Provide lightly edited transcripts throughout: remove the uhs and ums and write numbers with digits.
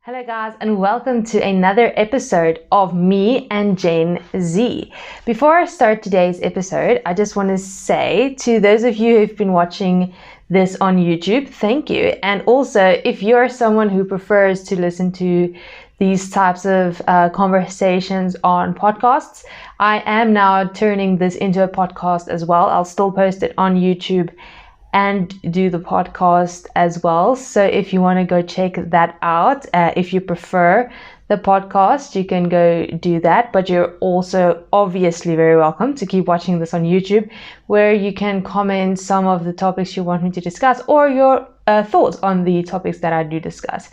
Hello guys, and welcome to another episode of me and Gen Z. Before I start today's episode, I just want to say to those of you who've been watching this on YouTube, thank you. And also, if you're someone who prefers to listen to these types of conversations on podcasts, I am now turning this into a podcast as well. I'll still post it on YouTube and do the podcast as well. So if you want to go check that out, if you prefer the podcast, you can go do that. But you're also obviously very welcome to keep watching this on YouTube, where you can comment some of the topics you want me to discuss or your thoughts on the topics that I do discuss.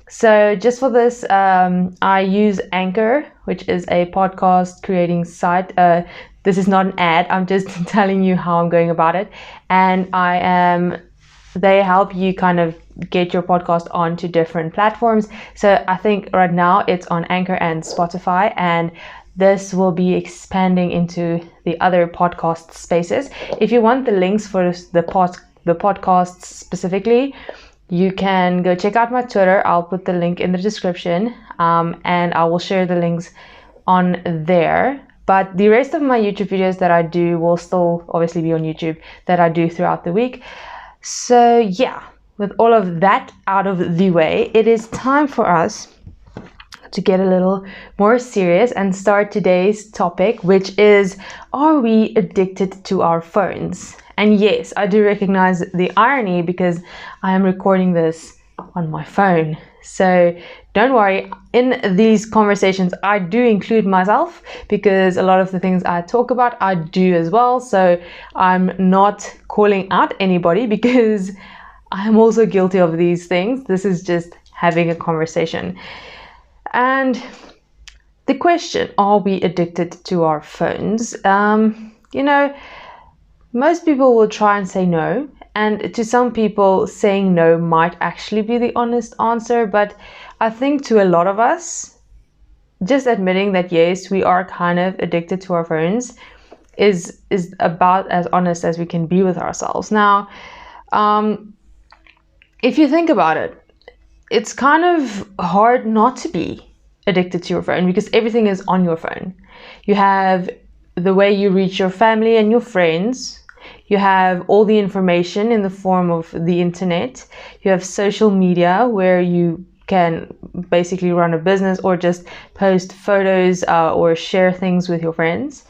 So just for this, I use Anchor, which is a podcast creating site. This is not an ad. I'm just telling you how I'm going about it. And they help you kind of get your podcast onto different platforms. So I think right now it's on Anchor and Spotify, and this will be expanding into the other podcast spaces. If you want the links for the podcasts specifically, you can go check out my Twitter. I'll put the link in the description, and I will share the links on there. But the rest of my YouTube videos that I do will still obviously be on YouTube, that I do throughout the week. So yeah, with all of that out of the way, it is time for us to get a little more serious and start today's topic, which is, are we addicted to our phones? And yes, I do recognize the irony because I am recording this on my phone. So don't worry, in these conversations, I do include myself because a lot of the things I talk about, I do as well. So I'm not calling out anybody because I'm also guilty of these things. This is just having a conversation. And the question, are we addicted to our phones? Most people will try and say no. And to some people, saying no might actually be the honest answer. But I think to a lot of us, just admitting that yes, we are kind of addicted to our phones is about as honest as we can be with ourselves. Now, if you think about it, it's kind of hard not to be addicted to your phone because everything is on your phone. You have the way you reach your family and your friends. You have all the information in the form of the internet. You have social media where you can basically run a business or just post photos or share things with your friends.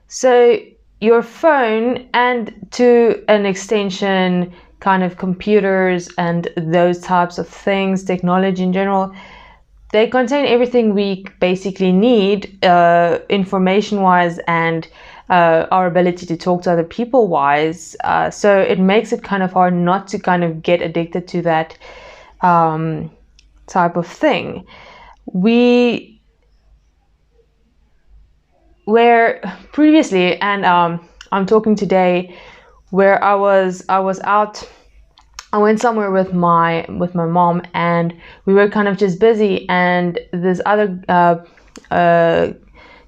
So your phone, and to an extension, kind of computers and those types of things, technology in general, they contain everything we basically need information-wise and our ability to talk to other people wise. So it makes it kind of hard not to kind of get addicted to that type of thing. We were previously, and I'm talking today, where I was out. I went somewhere with my mom, and we were kind of just busy, and this other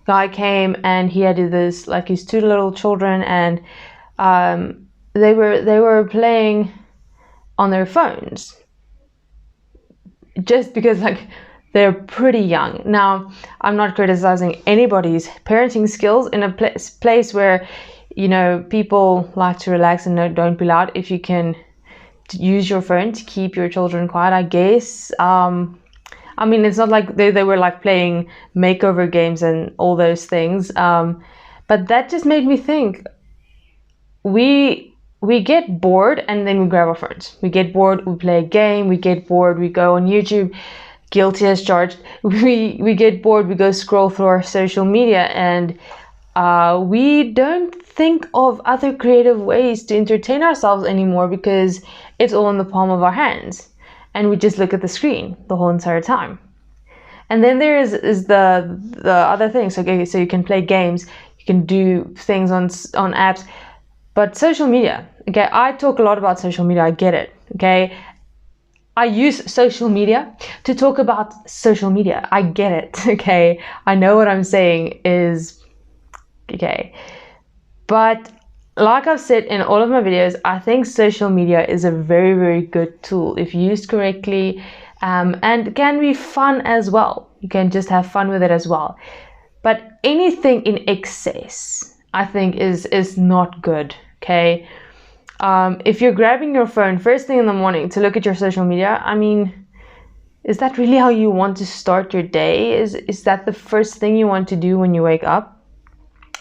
guy came, and he had this, like, his two little children, and they were playing on their phones just because, like, they're pretty young. Now, I'm not criticizing anybody's parenting skills in a place where, people like to relax and don't be loud. If you can use your phone to keep your children quiet, I guess. It's not like they were like playing makeover games and all those things. But that just made me think, we get bored and then we grab our phones. We get bored, we play a game. We get bored, we go on YouTube. Guilty as charged. We get bored, we go scroll through our social media, and we don't think of other creative ways to entertain ourselves anymore because it's all in the palm of our hands, and we just look at the screen the whole entire time. And then there is the other things. Okay, so you can play games, you can do things on apps, but social media. Okay, I talk a lot about social media. I get it. Okay, I use social media to talk about social media. I get it. Okay, I know what I'm saying is okay, but like I've said in all of my videos, I think social media is a very, very good tool if used correctly and can be fun as well. You can just have fun with it as well. But anything in excess, I think, is not good. Okay. If you're grabbing your phone first thing in the morning to look at your social media, I mean, is that really how you want to start your day? Is that the first thing you want to do when you wake up?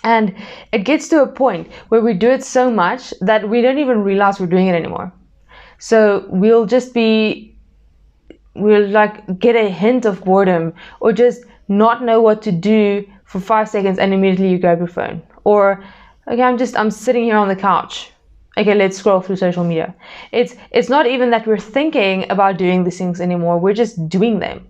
And it gets to a point where we do it so much that we don't even realize we're doing it anymore. So we'll like get a hint of boredom, or just not know what to do for 5 seconds, and immediately you grab your phone. Or, okay, I'm sitting here on the couch. Okay, let's scroll through social media. It's not even that we're thinking about doing these things anymore. We're just doing them.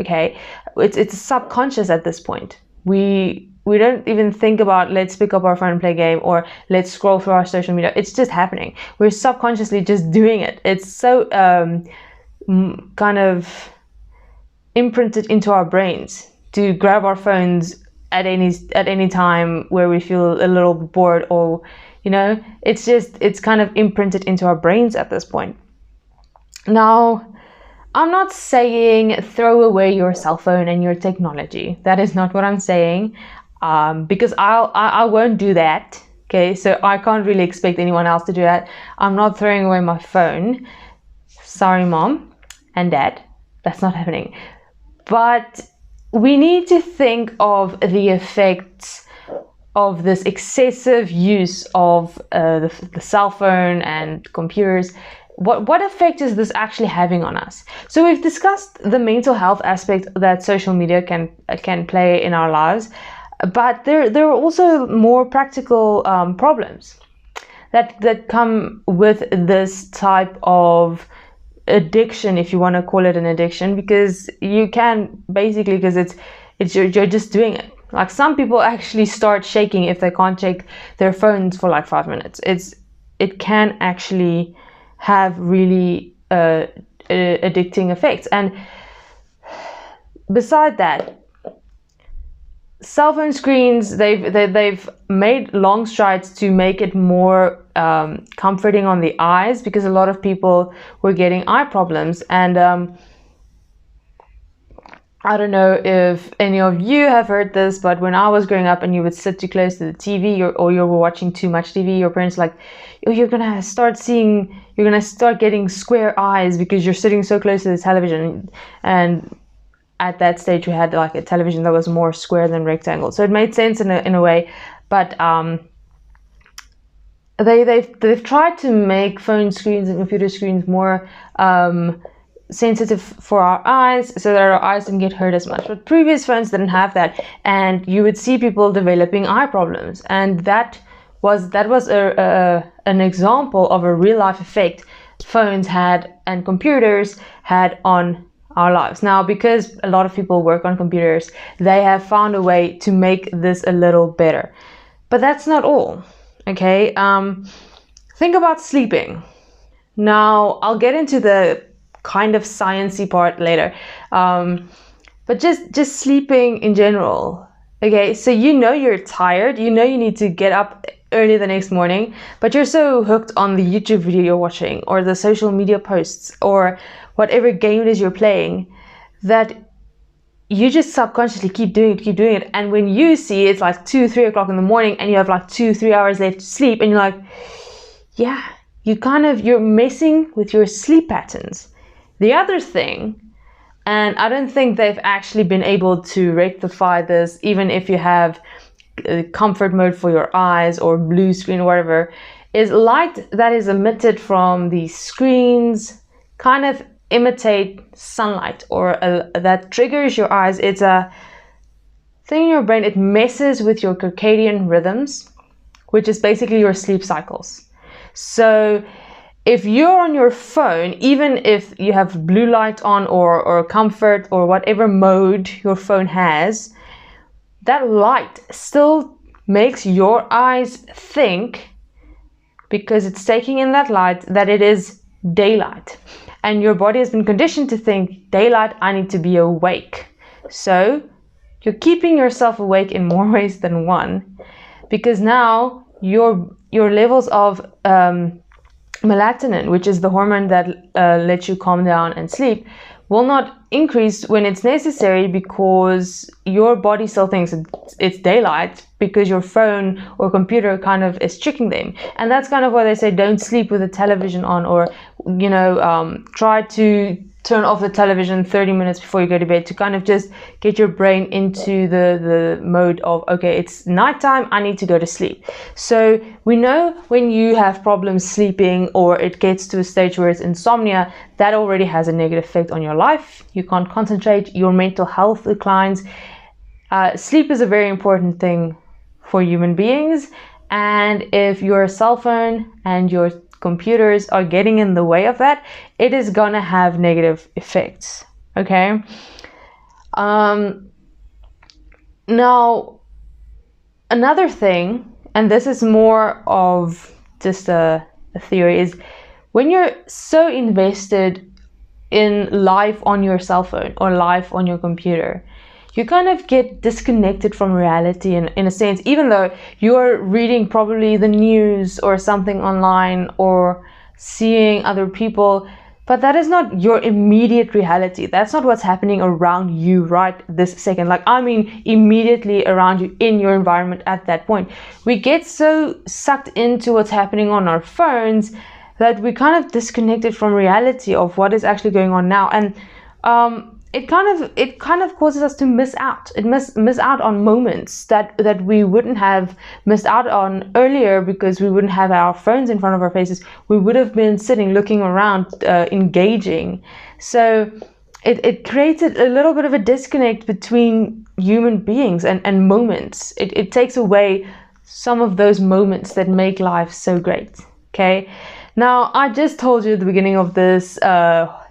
Okay, it's subconscious at this point. We don't even think about, let's pick up our phone and play a game, or let's scroll through our social media. It's just happening. We're subconsciously just doing it. It's so kind of imprinted into our brains to grab our phones at any time where we feel a little bored, or it's kind of imprinted into our brains at this point. Now, I'm not saying throw away your cell phone and your technology. That is not what I'm saying, because I won't do that. Okay, so I can't really expect anyone else to do that. I'm not throwing away my phone. Sorry, Mom and Dad, that's not happening. But we need to think of the effects of this excessive use of the cell phone and computers. What effect is this actually having on us? So we've discussed the mental health aspect that social media can play in our lives, but there are also more practical problems that come with this type of addiction, if you want to call it an addiction, because you can basically, because you're just doing it. Like, some people actually start shaking if they can't check their phones for like 5 minutes. It can actually have really addicting effects. And beside that, cell phone screens, they've made long strides to make it more comforting on the eyes, because a lot of people were getting eye problems. And I don't know if any of you have heard this, but when I was growing up and you would sit too close to the TV, or you were watching too much TV, your parents were like, oh, you're gonna start getting square eyes because you're sitting so close to the television. And at that stage we had like a television that was more square than rectangle, so it made sense in a way. But they've tried to make phone screens and computer screens more sensitive for our eyes, so that our eyes didn't get hurt as much. But previous phones didn't have that, and you would see people developing eye problems, and that was an example of a real life effect phones had and computers had on our lives. Now, because a lot of people work on computers, they have found a way to make this a little better. But that's not all. Okay, think about sleeping. Now, I'll get into the kind of sciencey part later, but just sleeping in general. Okay, so you're tired, you need to get up early the next morning, but you're so hooked on the YouTube video you're watching, or the social media posts, or whatever game it is you're playing, that you just subconsciously keep doing it. And when you see it's like 2-3 o'clock in the morning and you have like 2-3 hours left to sleep, and you're like, yeah, you're messing with your sleep patterns. The other thing, and I don't think they've actually been able to rectify this, even if you have comfort mode for your eyes or blue screen or whatever, is light that is emitted from these screens kind of imitate sunlight, or that triggers your eyes. It's a thing in your brain. It messes with your circadian rhythms, which is basically your sleep cycles. So if you're on your phone, even if you have blue light on, or comfort, or whatever mode your phone has, that light still makes your eyes think, because it's taking in that light, that it is daylight. And your body has been conditioned to think, daylight, I need to be awake. So you're keeping yourself awake in more ways than one, because now your levels of melatonin, which is the hormone that lets you calm down and sleep, will not increase when it's necessary because your body still thinks it's daylight because your phone or computer kind of is tricking them. And that's kind of why they say don't sleep with the television on, or try to turn off the television 30 minutes before you go to bed, to kind of just get your brain into the mode of, okay, it's nighttime, I need to go to sleep. So we know when you have problems sleeping, or it gets to a stage where it's insomnia, that already has a negative effect on your life. You can't concentrate, your mental health declines. Sleep is a very important thing for human beings, and if your cell phone and your computers are getting in the way of that, it is gonna have negative effects. Okay. Now, another thing, and this is more of just a theory, is when you're so invested in life on your cell phone or life on your computer, you kind of get disconnected from reality in a sense, even though you're reading probably the news or something online or seeing other people, but that is not your immediate reality. That's not what's happening around you right this second. Like, I mean, immediately around you in your environment at that point. We get so sucked into what's happening on our phones that we kind of disconnected from reality of what is actually going on now. And it kind of causes us to miss out. It miss out on moments that we wouldn't have missed out on earlier because we wouldn't have our phones in front of our faces. We would have been sitting, looking around, engaging. So it created a little bit of a disconnect between human beings and moments. It takes away some of those moments that make life so great. Okay. Now, I just told you at the beginning of this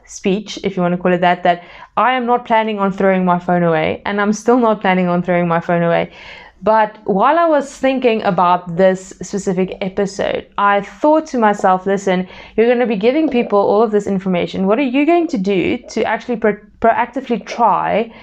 speech, if you want to call it that I am not planning on throwing my phone away, and I'm still not planning on throwing my phone away. But while I was thinking about this specific episode, I thought to myself, listen, you're going to be giving people all of this information. What are you going to do to actually proactively try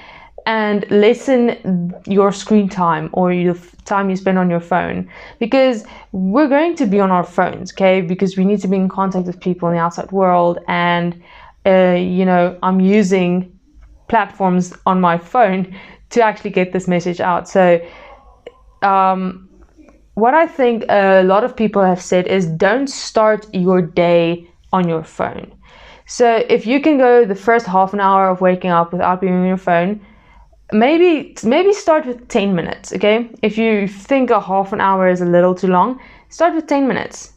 and lessen your screen time or your time you spend on your phone? Because we're going to be on our phones, okay? Because we need to be in contact with people in the outside world, and I'm using platforms on my phone to actually get this message out. So what I think a lot of people have said is don't start your day on your phone. So if you can go the first half an hour of waking up without being on your phone, maybe start with 10 minutes, okay? If you think a half an hour is a little too long, start with 10 minutes.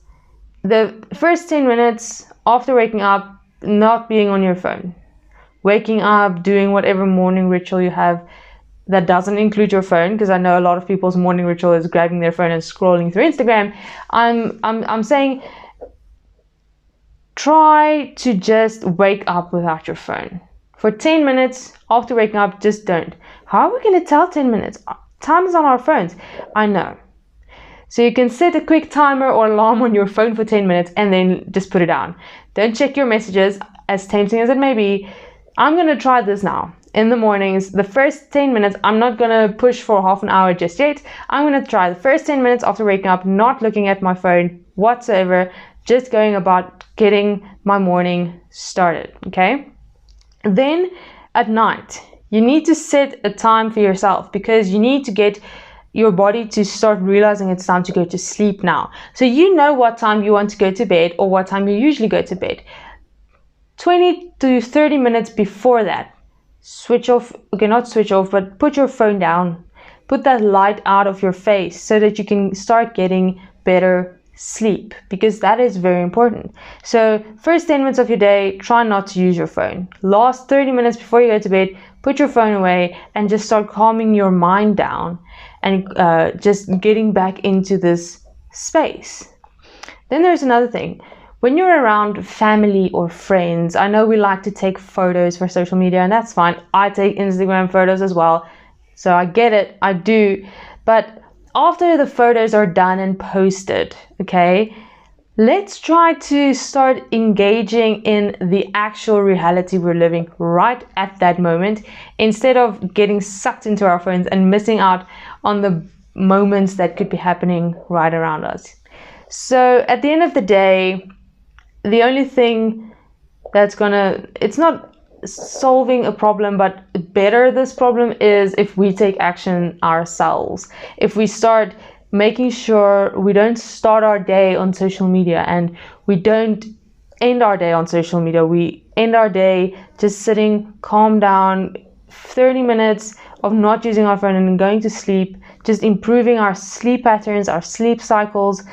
The first 10 minutes after waking up, not being on your phone. Waking up, doing whatever morning ritual you have that doesn't include your phone, because I know a lot of people's morning ritual is grabbing their phone and scrolling through Instagram. I'm saying try to just wake up without your phone. For 10 minutes after waking up, just don't. How are we going to tell 10 minutes? Time is on our phones. I know. So you can set a quick timer or alarm on your phone for 10 minutes and then just put it down. Don't check your messages, as tempting as it may be. I'm going to try this now. In the mornings, the first 10 minutes, I'm not going to push for half an hour just yet. I'm going to try the first 10 minutes after waking up, not looking at my phone whatsoever, just going about getting my morning started, okay? Then at night, you need to set a time for yourself, because you need to get your body to start realizing it's time to go to sleep now. So you know what time you want to go to bed, or what time you usually go to bed. 20 to 30 minutes before that, switch off, okay, not switch off, but put your phone down. Put that light out of your face so that you can start getting better sleep, because that is very important. So first 10 minutes of your day, try not to use your phone. Last 30 minutes before you go to bed, put your phone away and just start calming your mind down and just getting back into this space. Then there's another thing. When you're around family or friends, I know we like to take photos for social media, and that's fine. I take Instagram photos as well. So I get it, I do. But after the photos are done and posted, okay, let's try to start engaging in the actual reality we're living right at that moment, instead of getting sucked into our phones and missing out on the moments that could be happening right around us. So at the end of the day, the only thing that's it's not solving a problem, but better this problem is if we take action ourselves. If we start making sure we don't start our day on social media, and we don't end our day on social media. We end our day just sitting calm down, 30 minutes of not using our phone and going to sleep, just improving our sleep patterns, our sleep cycles,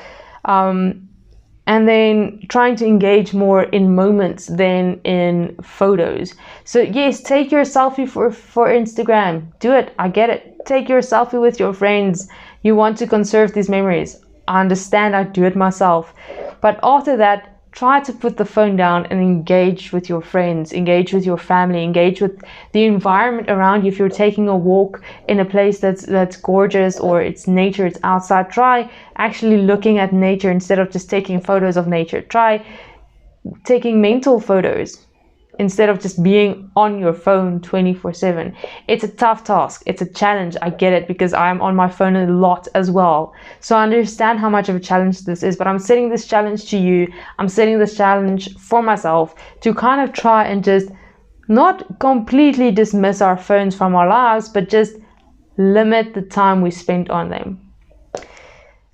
and then trying to engage more in moments than in photos. So yes, take your selfie for Instagram. Do it. I get it. Take your selfie with your friends. You want to conserve these memories. I understand. I do it myself. But after that, try to put the phone down and engage with your friends, engage with your family, engage with the environment around you. If you're taking a walk in a place that's gorgeous, or it's nature, it's outside, try actually looking at nature instead of just taking photos of nature. Try taking mental photos instead of just being on your phone 24/7. It's a tough task. It's a challenge. I get it, because I'm on my phone a lot as well. So I understand how much of a challenge this is, but I'm setting this challenge to you. I'm setting this challenge for myself to kind of try and just not completely dismiss our phones from our lives, but just limit the time we spend on them.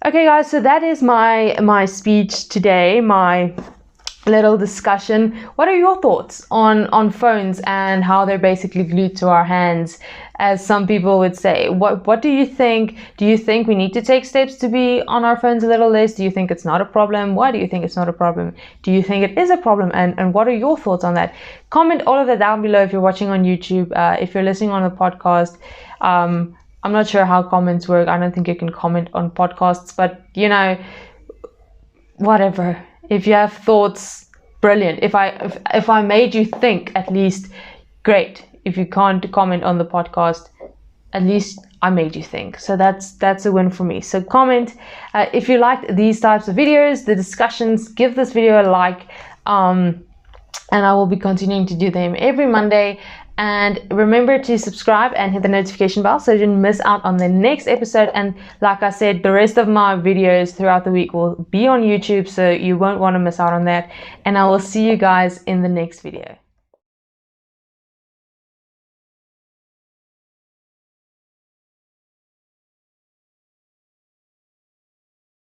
Okay guys, so that is my speech today, my little discussion. What are your thoughts on phones and how they're basically glued to our hands, as some people would say? What do you think? Do you think we need to take steps to be on our phones a little less? Do you think it's not a problem? Why do you think it's not a problem? Do you think it is a problem? And what are your thoughts on that? Comment all of that down below if you're watching on YouTube. If you're listening on a podcast, I'm not sure how comments work. I don't think you can comment on podcasts, but whatever. If you have thoughts, brilliant. If I made you think, at least, great. If you can't comment on the podcast, at least I made you think. So that's a win for me. So comment if you liked these types of videos, the discussions. Give this video a like, and I will be continuing to do them every Monday. And remember to subscribe and hit the notification bell so you don't miss out on the next episode. And like I said, the rest of my videos throughout the week will be on YouTube, so you won't want to miss out on that. And I will see you guys in the next video.